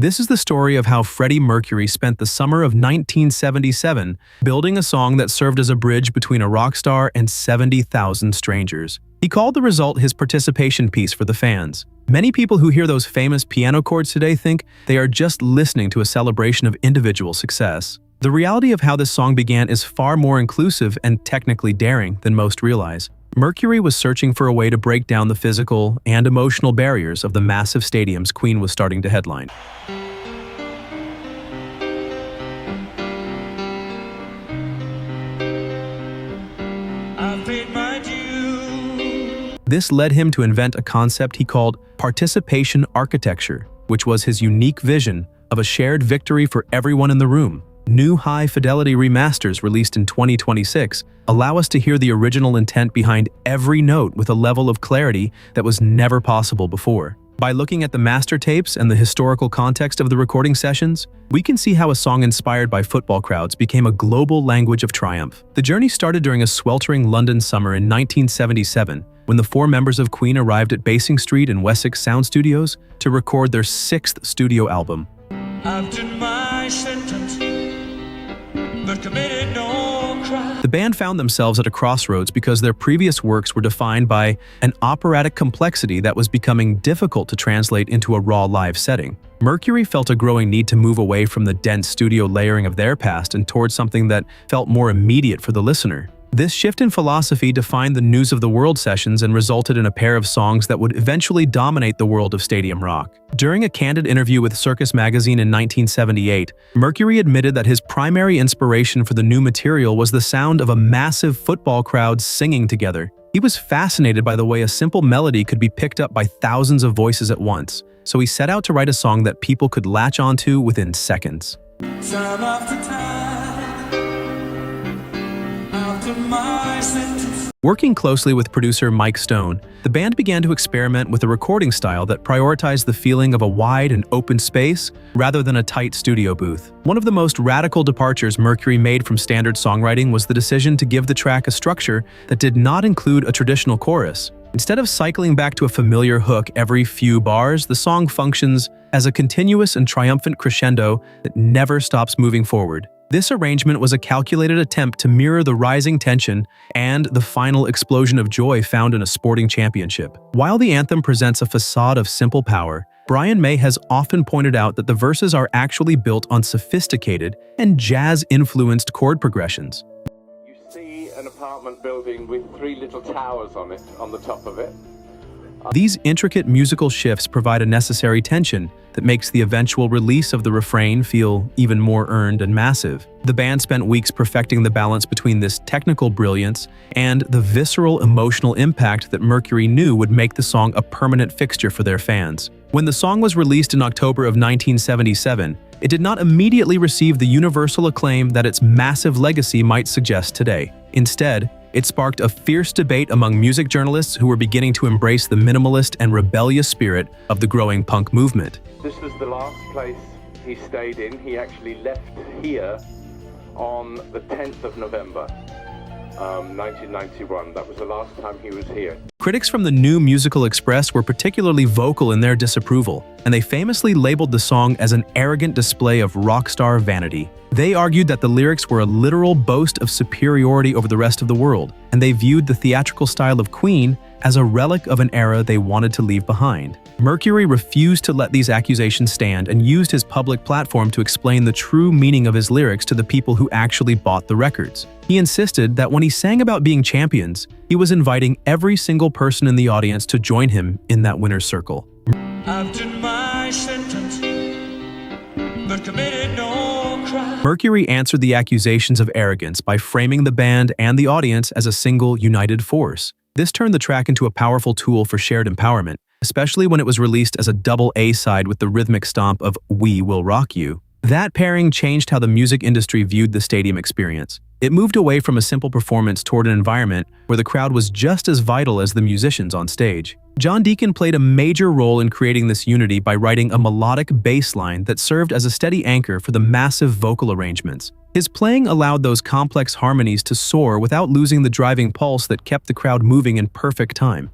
This is the story of how Freddie Mercury spent the summer of 1977 building a song that served as a bridge between a rock star and 70,000 strangers. He called the result his participation piece for the fans. Many people who hear those famous piano chords today think they are just listening to a celebration of individual success. The reality of how this song began is far more inclusive and technically daring than most realize. Mercury was searching for a way to break down the physical and emotional barriers of the massive stadiums Queen was starting to headline. I've paid my due. This led him to invent a concept he called participation architecture, which was his unique vision of a shared victory for everyone in the room. New high-fidelity remasters released in 2026 allow us to hear the original intent behind every note with a level of clarity that was never possible before. By looking at the master tapes and the historical context of the recording sessions, we can see how a song inspired by football crowds became a global language of triumph. The journey started during a sweltering London summer in 1977, when the four members of Queen arrived at Basing Street in Wessex Sound Studios to record their sixth studio album. I've done my sentence, but committed no crime. The band found themselves at a crossroads because their previous works were defined by an operatic complexity that was becoming difficult to translate into a raw live setting. Mercury felt a growing need to move away from the dense studio layering of their past and towards something that felt more immediate for the listener. This shift in philosophy defined the News of the World sessions and resulted in a pair of songs that would eventually dominate the world of stadium rock. During a candid interview with Circus magazine in 1978, Mercury admitted that his primary inspiration for the new material was the sound of a massive football crowd singing together. He was fascinated by the way a simple melody could be picked up by thousands of voices at once, so he set out to write a song that people could latch onto within seconds. Time after time. My sentence. Working closely with producer Mike Stone, the band began to experiment with a recording style that prioritized the feeling of a wide and open space rather than a tight studio booth. One of the most radical departures Mercury made from standard songwriting was the decision to give the track a structure that did not include a traditional chorus. Instead of cycling back to a familiar hook every few bars, the song functions as a continuous and triumphant crescendo that never stops moving forward. This arrangement was a calculated attempt to mirror the rising tension and the final explosion of joy found in a sporting championship. While the anthem presents a facade of simple power, Brian May has often pointed out that the verses are actually built on sophisticated and jazz-influenced chord progressions. You see an apartment building with three little towers on it, on the top of it. These intricate musical shifts provide a necessary tension that makes the eventual release of the refrain feel even more earned and massive. The band spent weeks perfecting the balance between this technical brilliance and the visceral emotional impact that Mercury knew would make the song a permanent fixture for their fans. When the song was released in October of 1977, it did not immediately receive the universal acclaim that its massive legacy might suggest today. Instead, it sparked a fierce debate among music journalists who were beginning to embrace the minimalist and rebellious spirit of the growing punk movement. This was the last place he stayed in. He actually left here on the 10th of November, 1991. That was the last time he was here. Critics from the New Musical Express were particularly vocal in their disapproval, and they famously labeled the song as an arrogant display of rock star vanity. They argued that the lyrics were a literal boast of superiority over the rest of the world, and they viewed the theatrical style of Queen as a relic of an era they wanted to leave behind. Mercury refused to let these accusations stand and used his public platform to explain the true meaning of his lyrics to the people who actually bought the records. He insisted that when he sang about being champions, he was inviting every single person in the audience to join him in that winner's circle. I've done my sentence, but committed no crime. Mercury answered the accusations of arrogance by framing the band and the audience as a single, united force. This turned the track into a powerful tool for shared empowerment, especially when it was released as a double A-side with the rhythmic stomp of "We Will Rock You." That pairing changed how the music industry viewed the stadium experience. It moved away from a simple performance toward an environment where the crowd was just as vital as the musicians on stage. John Deacon played a major role in creating this unity by writing a melodic bass line that served as a steady anchor for the massive vocal arrangements. His playing allowed those complex harmonies to soar without losing the driving pulse that kept the crowd moving in perfect time.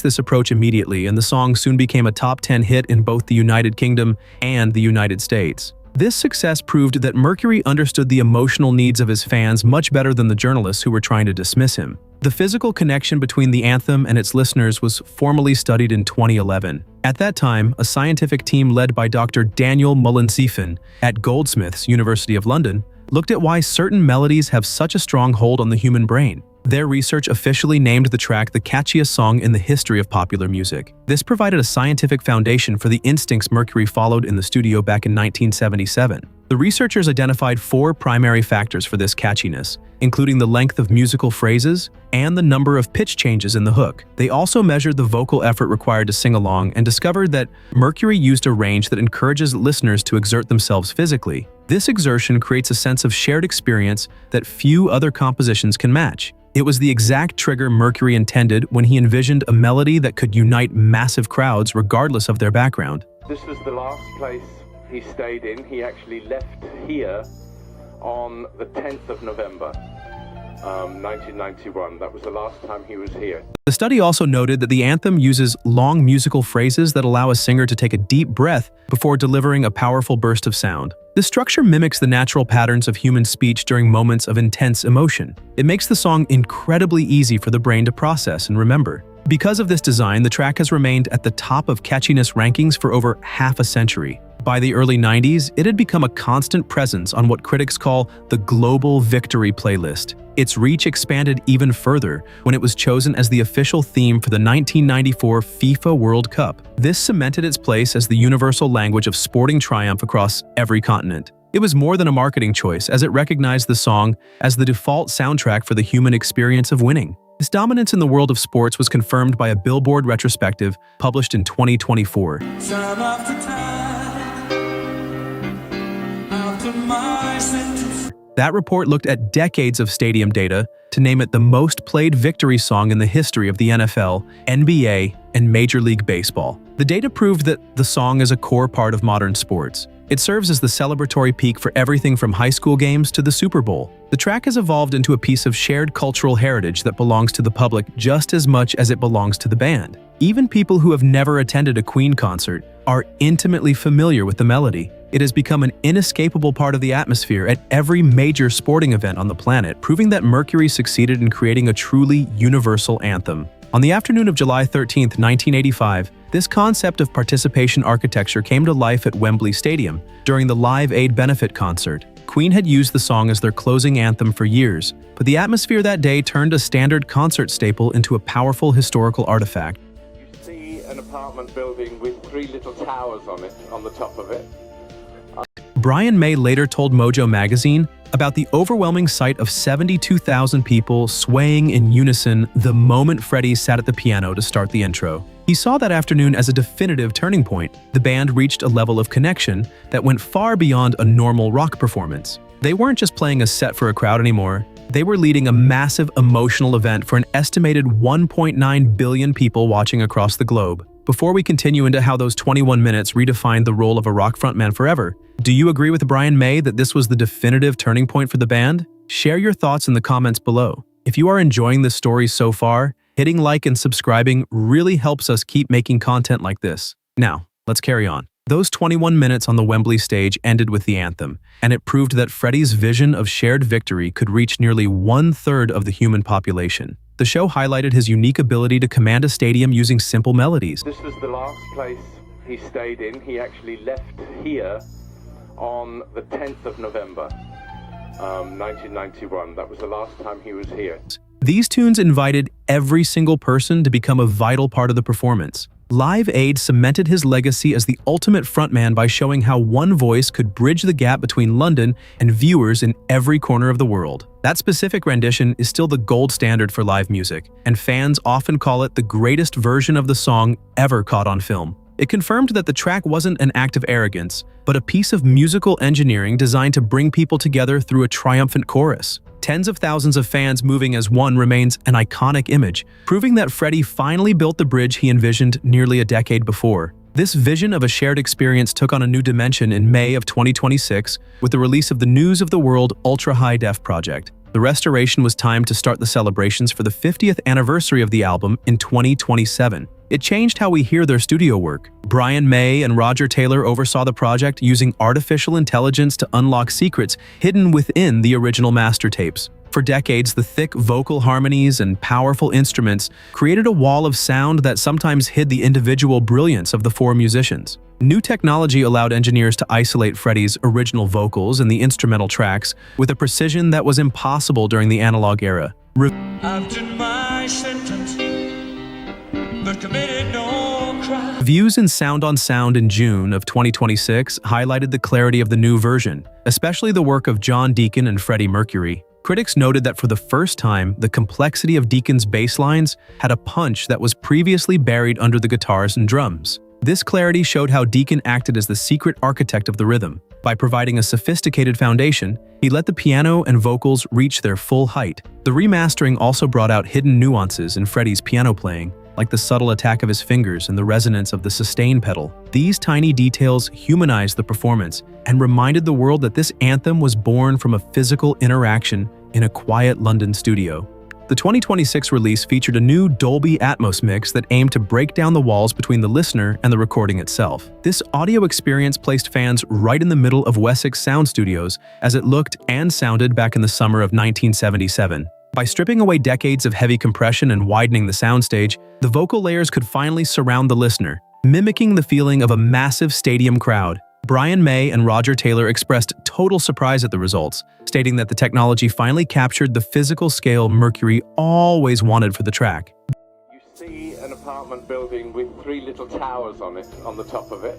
this approach immediately, and the song soon became a top 10 hit in both the United Kingdom and the United States. This success proved that Mercury understood the emotional needs of his fans much better than the journalists who were trying to dismiss him. The physical connection between the anthem and its listeners was formally studied in 2011. At that time, a scientific team led by Dr. Daniel Mullensiefen at Goldsmiths, University of London, looked at why certain melodies have such a strong hold on the human brain. Their research officially named the track the catchiest song in the history of popular music. This provided a scientific foundation for the instincts Mercury followed in the studio back in 1977. The researchers identified 4 primary factors for this catchiness, including the length of musical phrases and the number of pitch changes in the hook. They also measured the vocal effort required to sing along and discovered that Mercury used a range that encourages listeners to exert themselves physically. This exertion creates a sense of shared experience that few other compositions can match. It was the exact trigger Mercury intended when he envisioned a melody that could unite massive crowds regardless of their background. This was the last place he stayed in. He actually left here on the 10th of November, 1991. That was the last time he was here. The study also noted that the anthem uses long musical phrases that allow a singer to take a deep breath before delivering a powerful burst of sound. This structure mimics the natural patterns of human speech during moments of intense emotion. It makes the song incredibly easy for the brain to process and remember. Because of this design, the track has remained at the top of catchiness rankings for over half a century. By the early 90s, it had become a constant presence on what critics call the global victory playlist. Its reach expanded even further when it was chosen as the official theme for the 1994 FIFA World Cup. This cemented its place as the universal language of sporting triumph across every continent. It was more than a marketing choice, as it recognized the song as the default soundtrack for the human experience of winning. Its dominance in the world of sports was confirmed by a Billboard retrospective published in 2024. Time after time, after my sentence. That report looked at decades of stadium data to name it the most played victory song in the history of the NFL, NBA, and Major League Baseball. The data proved that the song is a core part of modern sports. It serves as the celebratory peak for everything from high school games to the Super Bowl. The track has evolved into a piece of shared cultural heritage that belongs to the public just as much as it belongs to the band. Even people who have never attended a Queen concert are intimately familiar with the melody. It has become an inescapable part of the atmosphere at every major sporting event on the planet, proving that Mercury succeeded in creating a truly universal anthem. On the afternoon of July 13, 1985, this concept of participation architecture came to life at Wembley Stadium during the Live Aid benefit concert. Queen had used the song as their closing anthem for years, but the atmosphere that day turned a standard concert staple into a powerful historical artifact. You see an apartment building with 3 little towers on it, on the top of it. Brian May later told Mojo magazine about the overwhelming sight of 72,000 people swaying in unison the moment Freddie sat at the piano to start the intro. He saw that afternoon as a definitive turning point. The band reached a level of connection that went far beyond a normal rock performance. They weren't just playing a set for a crowd anymore. They were leading a massive emotional event for an estimated 1.9 billion people watching across the globe. Before we continue into how those 21 minutes redefined the role of a rock frontman forever, do you agree with Brian May that this was the definitive turning point for the band? Share your thoughts in the comments below. If you are enjoying this story so far, hitting like and subscribing really helps us keep making content like this. Now, let's carry on. Those 21 minutes on the Wembley stage ended with the anthem, and it proved that Freddie's vision of shared victory could reach nearly 1/3 of the human population. The show highlighted his unique ability to command a stadium using simple melodies. This was the last place he stayed in. He actually left here on the 10th of November, 1991. That was the last time he was here. These tunes invited every single person to become a vital part of the performance. Live Aid cemented his legacy as the ultimate frontman by showing how one voice could bridge the gap between London and viewers in every corner of the world. That specific rendition is still the gold standard for live music, and fans often call it the greatest version of the song ever caught on film. It confirmed that the track wasn't an act of arrogance, but a piece of musical engineering designed to bring people together through a triumphant chorus. Tens of thousands of fans moving as one remains an iconic image, proving that Freddie finally built the bridge he envisioned nearly a decade before. This vision of a shared experience took on a new dimension in May of 2026 with the release of the News of the World Ultra High Def project. The restoration was timed to start the celebrations for the 50th anniversary of the album in 2027. It changed how we hear their studio work. Brian May and Roger Taylor oversaw the project using artificial intelligence to unlock secrets hidden within the original master tapes. For decades, the thick vocal harmonies and powerful instruments created a wall of sound that sometimes hid the individual brilliance of the four musicians. New technology allowed engineers to isolate Freddie's original vocals and the instrumental tracks with a precision that was impossible during the analog era. I've done my sentence, but committed no crime. Reviews in Sound on Sound in June of 2026 highlighted the clarity of the new version, especially the work of John Deacon and Freddie Mercury. Critics noted that for the first time, the complexity of Deacon's bass lines had a punch that was previously buried under the guitars and drums. This clarity showed how Deacon acted as the secret architect of the rhythm. By providing a sophisticated foundation, he let the piano and vocals reach their full height. The remastering also brought out hidden nuances in Freddie's piano playing, like the subtle attack of his fingers and the resonance of the sustain pedal. These tiny details humanized the performance and reminded the world that this anthem was born from a physical interaction in a quiet London studio. The 2026 release featured a new Dolby Atmos mix that aimed to break down the walls between the listener and the recording itself. This audio experience placed fans right in the middle of Wessex Sound Studios as it looked and sounded back in the summer of 1977. By stripping away decades of heavy compression and widening the soundstage, the vocal layers could finally surround the listener, mimicking the feeling of a massive stadium crowd. Brian May and Roger Taylor expressed total surprise at the results, stating that the technology finally captured the physical scale Mercury always wanted for the track. You see an apartment building with three little towers on it, on the top of it.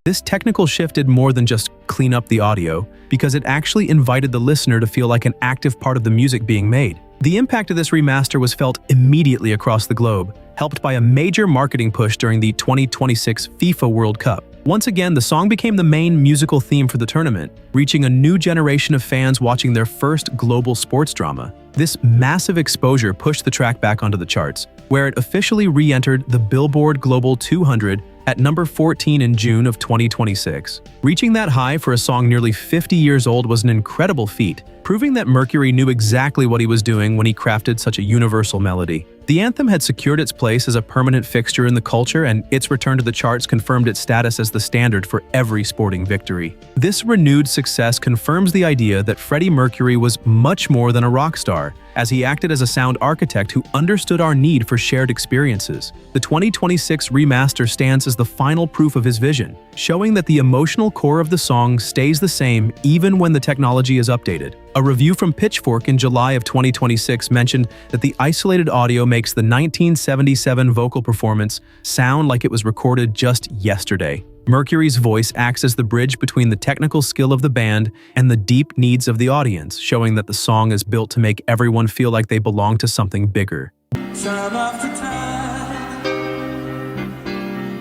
This technical shift did more than just clean up the audio, because it actually invited the listener to feel like an active part of the music being made. The impact of this remaster was felt immediately across the globe, helped by a major marketing push during the 2026 FIFA World Cup. Once again, the song became the main musical theme for the tournament, reaching a new generation of fans watching their first global sports drama. This massive exposure pushed the track back onto the charts, where it officially re-entered the Billboard Global 200 at number 14 in June of 2026. Reaching that high for a song nearly 50 years old was an incredible feat, proving that Mercury knew exactly what he was doing when he crafted such a universal melody. The anthem had secured its place as a permanent fixture in the culture, and its return to the charts confirmed its status as the standard for every sporting victory. This renewed success confirms the idea that Freddie Mercury was much more than a rock star, as he acted as a sound architect who understood our need for shared experiences. The 2026 remaster stands as the final proof of his vision, showing that the emotional core of the song stays the same even when the technology is updated. A review from Pitchfork in July of 2026 mentioned that the isolated audio makes the 1977 vocal performance sound like it was recorded just yesterday. Mercury's voice acts as the bridge between the technical skill of the band and the deep needs of the audience, showing that the song is built to make everyone feel like they belong to something bigger. Time after time,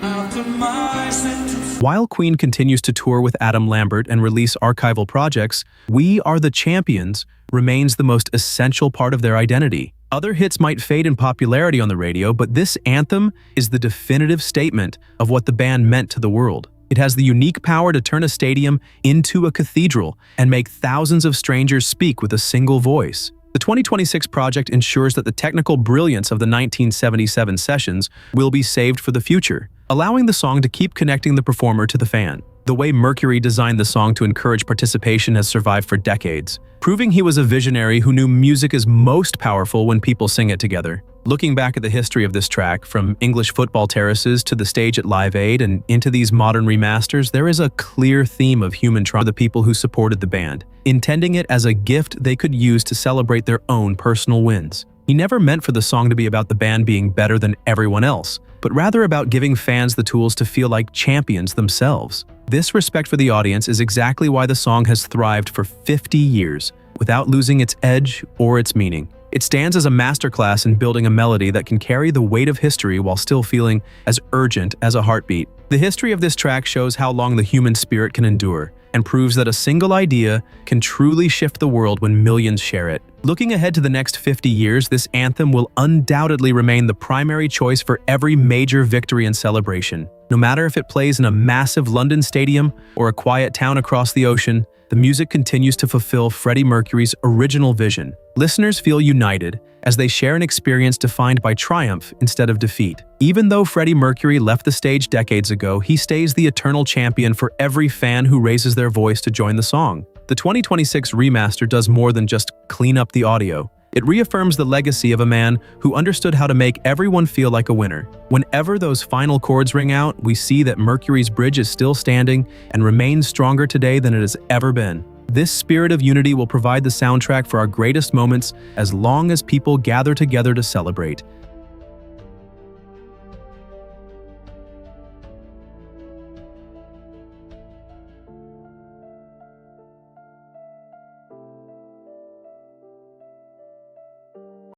after my sentence. While Queen continues to tour with Adam Lambert and release archival projects, We Are the Champions remains the most essential part of their identity. Other hits might fade in popularity on the radio, but this anthem is the definitive statement of what the band meant to the world. It has the unique power to turn a stadium into a cathedral and make thousands of strangers speak with a single voice. The 2026 project ensures that the technical brilliance of the 1977 sessions will be saved for the future, allowing the song to keep connecting the performer to the fan. The way Mercury designed the song to encourage participation has survived for decades, proving he was a visionary who knew music is most powerful when people sing it together. Looking back at the history of this track, from English football terraces to the stage at Live Aid and into these modern remasters, there is a clear theme of human trauma for the people who supported the band, intending it as a gift they could use to celebrate their own personal wins. He never meant for the song to be about the band being better than everyone else, but rather about giving fans the tools to feel like champions themselves. This respect for the audience is exactly why the song has thrived for 50 years, without losing its edge or its meaning. It stands as a masterclass in building a melody that can carry the weight of history while still feeling as urgent as a heartbeat. The history of this track shows how long the human spirit can endure, and proves that a single idea can truly shift the world when millions share it. Looking ahead to the next 50 years, this anthem will undoubtedly remain the primary choice for every major victory and celebration. No matter if it plays in a massive London stadium or a quiet town across the ocean, the music continues to fulfill Freddie Mercury's original vision. Listeners feel united as they share an experience defined by triumph instead of defeat. Even though Freddie Mercury left the stage decades ago, he stays the eternal champion for every fan who raises their voice to join the song. The 2026 remaster does more than just clean up the audio. It reaffirms the legacy of a man who understood how to make everyone feel like a winner. Whenever those final chords ring out, we see that Mercury's bridge is still standing and remains stronger today than it has ever been. This spirit of unity will provide the soundtrack for our greatest moments as long as people gather together to celebrate.